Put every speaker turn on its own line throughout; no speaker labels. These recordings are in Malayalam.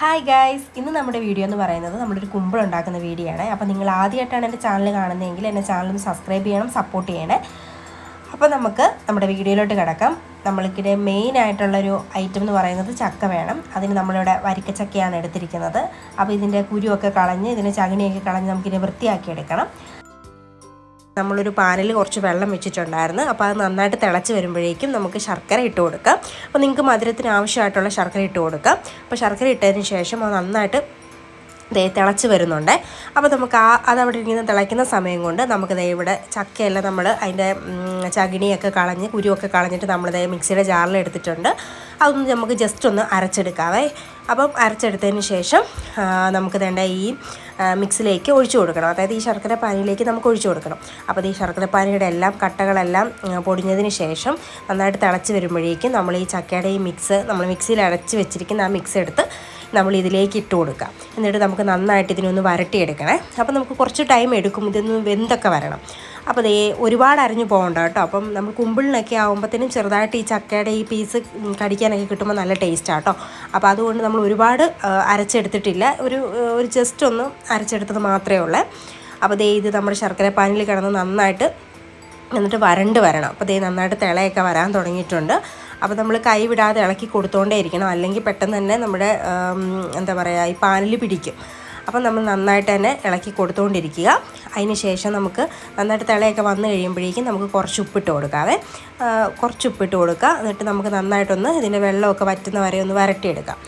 ഹായ് ഗൈസ്, ഇന്ന് നമ്മുടെ വീഡിയോ എന്ന് പറയുന്നത് നമ്മളൊരു കുമ്പിൾ ഉണ്ടാക്കുന്ന വീഡിയോ ആണ്. അപ്പോൾ നിങ്ങൾ ആദ്യമായിട്ടാണ് എൻ്റെ ചാനൽ കാണുന്നതെങ്കിൽ എൻ്റെ ചാനൽ ഒന്ന് സബ്സ്ക്രൈബ് ചെയ്യണം, സപ്പോർട്ട് ചെയ്യണേ. അപ്പോൾ നമുക്ക് നമ്മുടെ വീഡിയോയിലോട്ട് കിടക്കാം. നമ്മൾക്കിടെ മെയിൻ ആയിട്ടുള്ളൊരു ഐറ്റം എന്ന് പറയുന്നത് ചക്ക വേണം. അതിന് നമ്മളിവിടെ വരിക്കച്ചക്കയാണ് എടുത്തിരിക്കുന്നത്. അപ്പോൾ ഇതിൻ്റെ കുരുവൊക്കെ കളഞ്ഞ് ഇതിൻ്റെ ചകിണിയൊക്കെ കളഞ്ഞ് നമുക്കിതിനെ വൃത്തിയാക്കി എടുക്കണം. നമ്മളൊരു പാനിൽ കുറച്ച് വെള്ളം വെച്ചിട്ടുണ്ടായിരുന്നു. അപ്പോൾ അത് നന്നായിട്ട് തിളച്ച് വരുമ്പോഴേക്കും നമുക്ക് ശർക്കര ഇട്ട് കൊടുക്കാം. അപ്പോൾ നിങ്ങൾക്ക് മധുരത്തിന് ആവശ്യമായിട്ടുള്ള ശർക്കര ഇട്ട് കൊടുക്കാം. അപ്പോൾ ശർക്കര ഇട്ടതിന് ശേഷം അത് നന്നായിട്ട് തിളച്ച് വരുന്നുണ്ട്. അപ്പോൾ നമുക്ക് അതവിടെ ഇങ്ങനെ തിളയ്ക്കുന്ന സമയം കൊണ്ട് നമുക്ക് ഇവിടെ ചക്കയെല്ലാം നമ്മൾ അതിൻ്റെ ചകിണിയൊക്കെ കളഞ്ഞ് കുരുവൊക്കെ കളഞ്ഞിട്ട് നമ്മൾ മിക്സിയുടെ ജാറിൽ എടുത്തിട്ടുണ്ട്. അതൊന്ന് നമുക്ക് ജസ്റ്റ് ഒന്ന് അരച്ചെടുക്കാവേ. അപ്പം അരച്ചെടുത്തതിന് ശേഷം നമുക്ക് വേണ്ട ഈ മിക്സിലേക്ക് ഒഴിച്ചു കൊടുക്കണം. അതായത് ഈ ശർക്കര പാനിയിലേക്ക് നമുക്ക് ഒഴിച്ചു കൊടുക്കണം. അപ്പോൾ ഈ ശർക്കര പാനിയുടെ എല്ലാം കട്ടകളെല്ലാം പൊടിഞ്ഞതിന് ശേഷം നന്നായിട്ട് തിളച്ച് വരുമ്പോഴേക്കും നമ്മൾ ഈ ചക്കയുടെ ഈ മിക്സ് നമ്മൾ മിക്സിയിൽ അരച്ച് വെച്ചിരിക്കുന്ന ആ മിക്സ് എടുത്ത് നമ്മൾ ഇതിലേക്ക് ഇട്ട് കൊടുക്കുക. എന്നിട്ട് നമുക്ക് നന്നായിട്ട് ഇതിനൊന്ന് വരട്ടിയെടുക്കണേ. അപ്പോൾ നമുക്ക് കുറച്ച് ടൈം എടുക്കും ഇതൊന്ന് വെന്തൊക്കെ വരണം. അപ്പോൾ ഒരുപാട് അരിഞ്ഞു പോകണ്ട കേട്ടോ. അപ്പം നമ്മൾ കുമ്പിളിനൊക്കെ ആകുമ്പോഴത്തേനും ചെറുതായിട്ട് ഈ ചക്കയുടെ ഈ പീസ് കടിക്കാനൊക്കെ കിട്ടുമ്പോൾ നല്ല ടേസ്റ്റാണ് കേട്ടോ. അപ്പോൾ അതുകൊണ്ട് നമ്മൾ ഒരുപാട് അരച്ചെടുത്തിട്ടില്ല, ഒരു ജസ്റ്റ് ഒന്ന് അരച്ചെടുത്തത് മാത്രമേ ഉള്ളൂ. അപ്പോൾ ഇത് നമ്മുടെ ശർക്കര പാനിൽ കിടന്ന് നന്നായിട്ട് എന്നിട്ട് വരണ്ട് വരണം. അപ്പോൾ നന്നായിട്ട് തിളയൊക്കെ വരാൻ തുടങ്ങിയിട്ടുണ്ട്. അപ്പോൾ നമ്മൾ കൈ വിടാതെ ഇളക്കി കൊടുത്തുകൊണ്ടേ ഇരിക്കണം, അല്ലെങ്കിൽ പെട്ടെന്ന് തന്നെ നമ്മുടെ എന്താ പറയുക ഈ പാനിൽ പിടിക്കും. അപ്പം നമ്മൾ നന്നായിട്ട് തന്നെ ഇളക്കി കൊടുത്തുകൊണ്ടിരിക്കുക. അതിന് ശേഷം നമുക്ക് നന്നായിട്ട് തിളയൊക്കെ വന്നു കഴിയുമ്പോഴേക്കും നമുക്ക് കുറച്ച് ഉപ്പിട്ട് കൊടുക്കാവേ. കുറച്ച് ഉപ്പിട്ട് കൊടുക്കുക. എന്നിട്ട് നമുക്ക് നന്നായിട്ടൊന്ന് ഇതിൻ്റെ വെള്ളമൊക്കെ വറ്റുന്ന വരെ ഒന്ന് വരട്ടിയെടുക്കാം.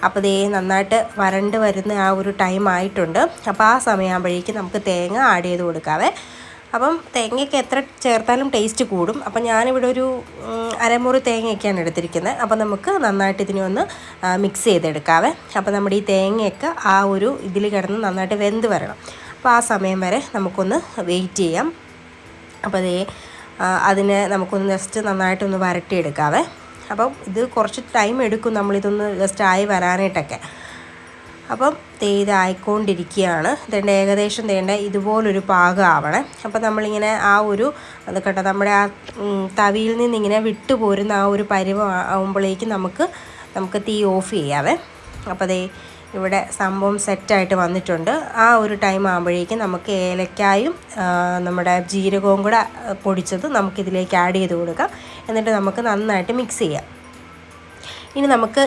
അപ്പോൾ നന്നായിട്ട് വരണ്ട് വരുന്ന ആ ഒരു ടൈം ആയിട്ടുണ്ട്. അപ്പോൾ ആ സമയമാകുമ്പോഴേക്കും നമുക്ക് തേങ്ങ ആഡ് ചെയ്ത് കൊടുക്കാവേ. അപ്പം തേങ്ങയ്ക്ക് എത്ര ചേർത്താലും ടേസ്റ്റ് കൂടും. അപ്പം ഞാനിവിടെ ഒരു അരമുറി തേങ്ങയൊക്കെയാണ് എടുത്തിരിക്കുന്നത്. അപ്പോൾ നമുക്ക് നന്നായിട്ട് ഇതിനെ ഒന്ന് മിക്സ് ചെയ്തെടുക്കാവേ. അപ്പോൾ നമ്മുടെ ഈ തേങ്ങയൊക്കെ ആ ഒരു ഇതിൽ കിടന്ന് നന്നായിട്ട് വെന്ത് വരണം. അപ്പോൾ ആ സമയം വരെ നമുക്കൊന്ന് വെയിറ്റ് ചെയ്യാം. അപ്പോൾ അതിനെ നമുക്കൊന്ന് ജസ്റ്റ് നന്നായിട്ടൊന്ന് വരട്ടിയെടുക്കാവേ. അപ്പം ഇത് കുറച്ച് ടൈം എടുക്കും നമ്മളിതൊന്ന് ജസ്റ്റ് ആയി വരാനായിട്ടൊക്കെ. അപ്പം ഇതായിക്കൊണ്ടിരിക്കുകയാണ്. ഏകദേശം ഇതുപോലൊരു പാകം ആവണേ. അപ്പം നമ്മളിങ്ങനെ ആ ഒരു അത് കേട്ടോ നമ്മുടെ ആ തവിയിൽ നിന്നിങ്ങനെ വിട്ടു പോരുന്ന ആ ഒരു പരുവം ആകുമ്പോഴേക്കും നമുക്ക് തീ ഓഫ് ചെയ്യാവേ. അപ്പോൾ ഇവിടെ സംഭവം സെറ്റായിട്ട് വന്നിട്ടുണ്ട്. ആ ഒരു ടൈം ആകുമ്പോഴേക്കും നമുക്ക് ഏലക്കായും നമ്മുടെ ജീരകവും കൂടെ പൊടിച്ചത് നമുക്കിതിലേക്ക് ആഡ് ചെയ്ത് കൊടുക്കാം. എന്നിട്ട് നമുക്ക് നന്നായിട്ട് മിക്സ് ചെയ്യാം. ഇനി നമുക്ക്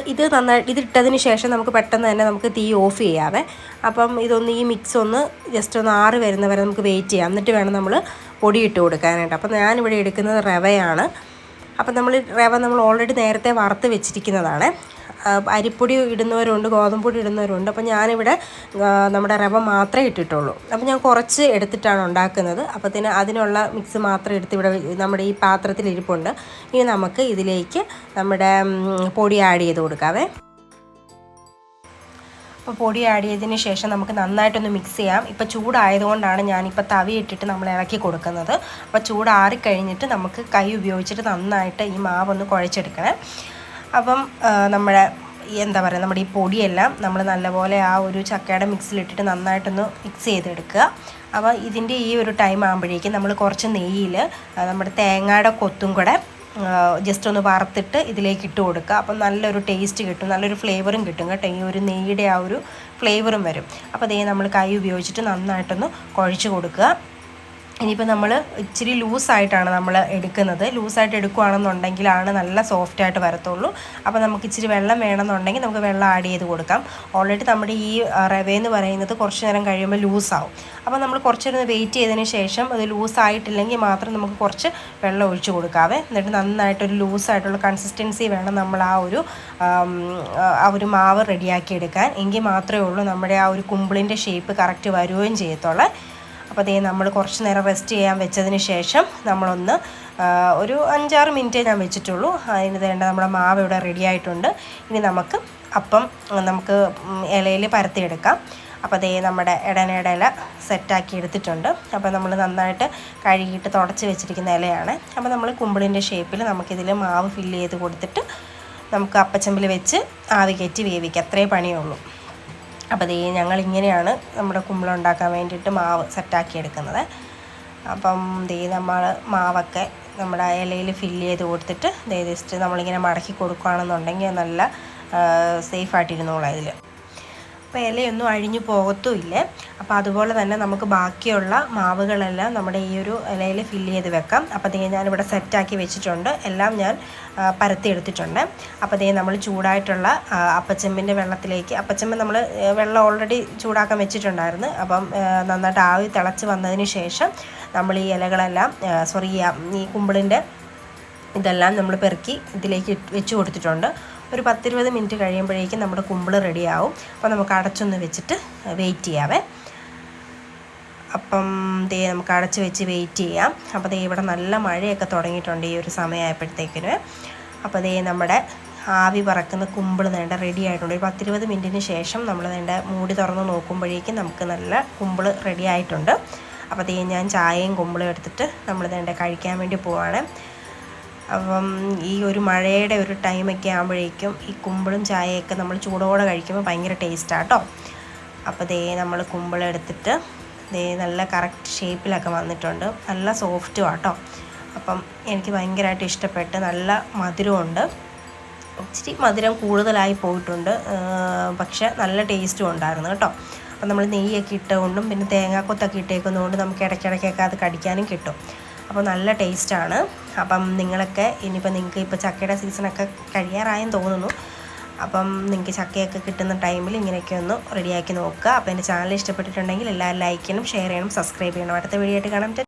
ഇതിട്ടതിന് ശേഷം നമുക്ക് പെട്ടെന്ന് തന്നെ നമുക്ക് തീ ഓഫ് ചെയ്യാവേ. അപ്പം ഈ മിക്സ് ഒന്ന് ജസ്റ്റ് ഒന്ന് ആറി വരുന്നവരെ നമുക്ക് വെയിറ്റ് ചെയ്യാം. എന്നിട്ട് വേണം നമ്മൾ പൊടി ഇട്ട് കൊടുക്കാനായിട്ട്. അപ്പം ഞാനിവിടെ എടുക്കുന്നത് റവയാണ്. അപ്പം റവ നമ്മൾ ഓൾറെഡി നേരത്തെ വറുത്ത് വെച്ചിരിക്കുന്നതാണ്. അരിപ്പൊടി ഇടുന്നവരുണ്ട്, ഗോതമ്പൊടി ഇടുന്നവരുണ്ട്. അപ്പം ഞാനിവിടെ നമ്മുടെ റവ മാത്രമേ ഇട്ടിട്ടുള്ളൂ. അപ്പം ഞാൻ കുറച്ച് എടുത്തിട്ടാണ് ഉണ്ടാക്കുന്നത്. അപ്പോൾ അതിനുള്ള മിക്സ് മാത്രം എടുത്ത് ഇവിടെ നമ്മുടെ ഈ പാത്രത്തിൽ ഇരിപ്പുണ്ട്. ഇനി നമുക്ക് ഇതിലേക്ക് നമ്മുടെ പൊടി ആഡ് ചെയ്ത് കൊടുക്കാവേ. അപ്പോൾ പൊടി ആഡ് ചെയ്തതിന് ശേഷം നമുക്ക് നന്നായിട്ടൊന്ന് മിക്സ് ചെയ്യാം. ഇപ്പോൾ ചൂടായതുകൊണ്ടാണ് ഞാനിപ്പോൾ തവി ഇട്ടിട്ട് നമ്മൾ ഇളക്കി കൊടുക്കുന്നത്. അപ്പോൾ ചൂടാറിക്കഴിഞ്ഞിട്ട് നമുക്ക് കൈ ഉപയോഗിച്ചിട്ട് നന്നായിട്ട് ഈ മാവൊന്ന് കുഴച്ചെടുക്കണേ. അപ്പം നമ്മുടെ എന്താ പറയുക നമ്മുടെ ഈ പൊടിയെല്ലാം നമ്മൾ നല്ലപോലെ ആ ഒരു ചക്കയുടെ മിക്സിലിട്ടിട്ട് നന്നായിട്ടൊന്ന് മിക്സ് ചെയ്തെടുക്കുക. അപ്പോൾ ഇതിൻ്റെ ഈ ഒരു ടൈം ആകുമ്പോഴേക്കും നമ്മൾ കുറച്ച് നെയ്യിൽ നമ്മുടെ തേങ്ങയുടെ കൊത്തും കൂടെ ജസ്റ്റ് ഒന്ന് വറുത്തിട്ട് ഇതിലേക്ക് ഇട്ട് കൊടുക്കുക. അപ്പം നല്ലൊരു ടേസ്റ്റ് കിട്ടും, നല്ലൊരു ഫ്ലേവറും കിട്ടും കേട്ടോ. ഈ ഒരു നെയ്യുടെ ആ ഒരു ഫ്ലേവറും വരും. അപ്പോൾ നമ്മൾ കൈ ഉപയോഗിച്ചിട്ട് നന്നായിട്ടൊന്ന് കുഴച്ച് കൊടുക്കുക. ഇനിയിപ്പോൾ നമ്മൾ ഇച്ചിരി ലൂസായിട്ടാണ് നമ്മൾ എടുക്കുന്നത്. ലൂസായിട്ട് എടുക്കുകയാണെന്നുണ്ടെങ്കിലാണ് നല്ല സോഫ്റ്റായിട്ട് വരത്തുള്ളൂ. അപ്പോൾ നമുക്ക് ഇച്ചിരി വെള്ളം വേണമെന്നുണ്ടെങ്കിൽ നമുക്ക് വെള്ളം ആഡ് ചെയ്ത് കൊടുക്കാം. ഓൾറെഡി നമ്മുടെ ഈ റവയെന്ന് പറയുന്നത് കുറച്ച് നേരം കഴിയുമ്പോൾ ലൂസാവും. അപ്പോൾ നമ്മൾ കുറച്ച് നേരം വെയിറ്റ് ചെയ്തതിന് ശേഷം അത് ലൂസായിട്ടില്ലെങ്കിൽ മാത്രം നമുക്ക് കുറച്ച് വെള്ളം ഒഴിച്ച് കൊടുക്കാവേ. എന്നിട്ട് നന്നായിട്ടൊരു ലൂസായിട്ടുള്ള കൺസിസ്റ്റൻസി വേണം നമ്മൾ ആ ഒരു മാവ് റെഡിയാക്കി എടുക്കാൻ. എങ്കിൽ മാത്രമേ ഉള്ളൂ നമ്മുടെ ആ ഒരു കുമ്പിളിൻ്റെ ഷേപ്പ് കറക്റ്റ് വരുകയും ചെയ്യത്തുള്ളൂ. അപ്പോൾ നമ്മൾ കുറച്ച് നേരം റെസ്റ്റ് ചെയ്യാൻ വെച്ചതിന് ശേഷം നമ്മളൊന്ന് ഒരു 5-6 മിനിറ്റേ ഞാൻ വെച്ചിട്ടുള്ളൂ. അതിന് നമ്മുടെ മാവ് ഇവിടെ റെഡി ആയിട്ടുണ്ട്. ഇനി നമുക്ക് ഇലയിൽ പരത്തിയെടുക്കാം. അപ്പോൾ നമ്മുടെ ഇടനയുടെ ഇല സെറ്റാക്കി എടുത്തിട്ടുണ്ട്. അപ്പോൾ നമ്മൾ നന്നായിട്ട് കഴുകിയിട്ട് തുടച്ച് വെച്ചിരിക്കുന്ന ഇലയാണ്. അപ്പോൾ നമ്മൾ കുമ്പിളിൻ്റെ ഷേപ്പിൽ നമുക്കിതിൽ മാവ് ഫില്ല് ചെയ്ത് കൊടുത്തിട്ട് നമുക്ക് അപ്പച്ചമ്പിൽ വെച്ച് ആവി കയറ്റി വേവിക്കാം. അത്രേ പണിയുള്ളൂ. അപ്പോൾ ഞങ്ങളിങ്ങനെയാണ് നമ്മുടെ കുമ്പിളുണ്ടാക്കാൻ വേണ്ടിയിട്ട് മാവ് സെറ്റാക്കി എടുക്കുന്നത്. അപ്പം നമ്മൾ മാവൊക്കെ നമ്മുടെ ഇലയിൽ ഫില്ല് ചെയ്ത് കൊടുത്തിട്ട് ജസ്റ്റ് നമ്മളിങ്ങനെ മടക്കി കൊടുക്കുകയാണെന്നുണ്ടെങ്കിൽ നല്ല സേഫായിട്ടിരുന്നോളാം ഇതിൽ. അപ്പോൾ ഇലയൊന്നും അഴിഞ്ഞു പോകത്തുമില്ല. അപ്പോൾ അതുപോലെ തന്നെ നമുക്ക് ബാക്കിയുള്ള മാവുകളെല്ലാം നമ്മുടെ ഈ ഒരു ഇലയിൽ ഫില്ല് ചെയ്ത് വെക്കാം. അപ്പോൾ ദേ ഞാനിവിടെ സെറ്റാക്കി വെച്ചിട്ടുണ്ട്, എല്ലാം ഞാൻ പരത്തി എടുത്തിട്ടുണ്ട്. അപ്പോൾ ദേ നമ്മൾ ചൂടായിട്ടുള്ള അപ്പച്ചെമ്പിൻ്റെ വെള്ളത്തിലേക്ക്, അപ്പച്ചെമ്പ് നമ്മൾ വെള്ളം ഓൾറെഡി ചൂടാക്കാൻ വെച്ചിട്ടുണ്ടായിരുന്നു. അപ്പം നന്നായിട്ട് ആവി തിളച്ച് വന്നതിന് ശേഷം നമ്മൾ ഈ ഇലകളെല്ലാം ഈ കുമ്പിളിൻ്റെ ഇതെല്ലാം നമ്മൾ പെറുക്കി ഇതിലേക്ക് വെച്ച് കൊടുത്തിട്ടുണ്ട്. ഒരു 10-20 മിനിറ്റ് കഴിയുമ്പോഴേക്കും നമ്മുടെ കുമ്പിള് റെഡിയാവും. അപ്പോൾ നമുക്ക് അടച്ചൊന്ന് വെച്ചിട്ട് വെയിറ്റ് ചെയ്യാവേ. അപ്പം ദേ നമുക്ക് അടച്ച് വെച്ച് വെയിറ്റ് ചെയ്യാം. അപ്പോൾ ദേ ഇവിടെ നല്ല മഴയൊക്കെ തുടങ്ങിയിട്ടുണ്ട് ഈ ഒരു സമയമായപ്പോഴത്തേക്കിന്. അപ്പോൾ ദേ നമ്മുടെ ആവി പറക്കുന്ന കുമ്പിള് വേണ്ട റെഡി ആയിട്ടുണ്ട്. ഒരു 10-20 മിനിറ്റിന് ശേഷം നമ്മൾ വേണ്ട മൂടി തുറന്ന് നോക്കുമ്പോഴേക്കും നമുക്ക് നല്ല കുമ്പിള് റെഡി ആയിട്ടുണ്ട്. അപ്പോൾ ദേ ഞാൻ ചായയും കുമ്പിളും എടുത്തിട്ട് നമ്മൾ വേണ്ട കഴിക്കാൻ വേണ്ടി പോവാണ്. അപ്പം ഈ ഒരു മഴയുടെ ഒരു ടൈമൊക്കെ ആകുമ്പോഴേക്കും ഈ കുമ്പിളും ചായയൊക്കെ നമ്മൾ ചൂടോടെ കഴിക്കുമ്പോൾ ഭയങ്കര ടേസ്റ്റാണ് കേട്ടോ. അപ്പോൾ ദേ നമ്മൾ കുമ്പിളെടുത്തിട്ട് ദേ നല്ല കറക്റ്റ് ഷേപ്പിലൊക്കെ വന്നിട്ടുണ്ട്, നല്ല സോഫ്റ്റും ആട്ടോ. അപ്പം എനിക്ക് ഭയങ്കരമായിട്ട് ഇഷ്ടപ്പെട്ട്, നല്ല മധുരമുണ്ട്. ഇച്ചിരി മധുരം കൂടുതലായി പോയിട്ടുണ്ട്, പക്ഷെ നല്ല ടേസ്റ്റും ഉണ്ടായിരുന്നു കേട്ടോ. അപ്പം നമ്മൾ നെയ്യൊക്കെ ഇട്ടുകൊണ്ടും പിന്നെ തേങ്ങാക്കൊത്തൊക്കെ ഇട്ടേക്കുന്നതുകൊണ്ട് നമുക്ക് ഇടയ്ക്കിടയ്ക്കൊക്കെ അത് കടിക്കാനും കിട്ടും. അപ്പോൾ നല്ല ടേസ്റ്റാണ്. അപ്പം നിങ്ങൾക്ക് ഇപ്പോൾ ചക്കയുടെ സീസണൊക്കെ കഴിയാറായെന്ന് തോന്നുന്നു. അപ്പം നിങ്ങൾക്ക് ചക്കയൊക്കെ കിട്ടുന്ന ടൈമിൽ ഇങ്ങനെയൊക്കെ ഒന്ന് റെഡിയാക്കി നോക്കുക. അപ്പോൾ എൻ്റെ ചാനൽ ഇഷ്ടപ്പെട്ടിട്ടുണ്ടെങ്കിൽ എല്ലാവരും ലൈക്ക് ചെയ്യണം, ഷെയർ ചെയ്യണം, സബ്സ്ക്രൈബ് ചെയ്യണം. അടുത്ത വീഡിയോ ആയിട്ട് കാണാം.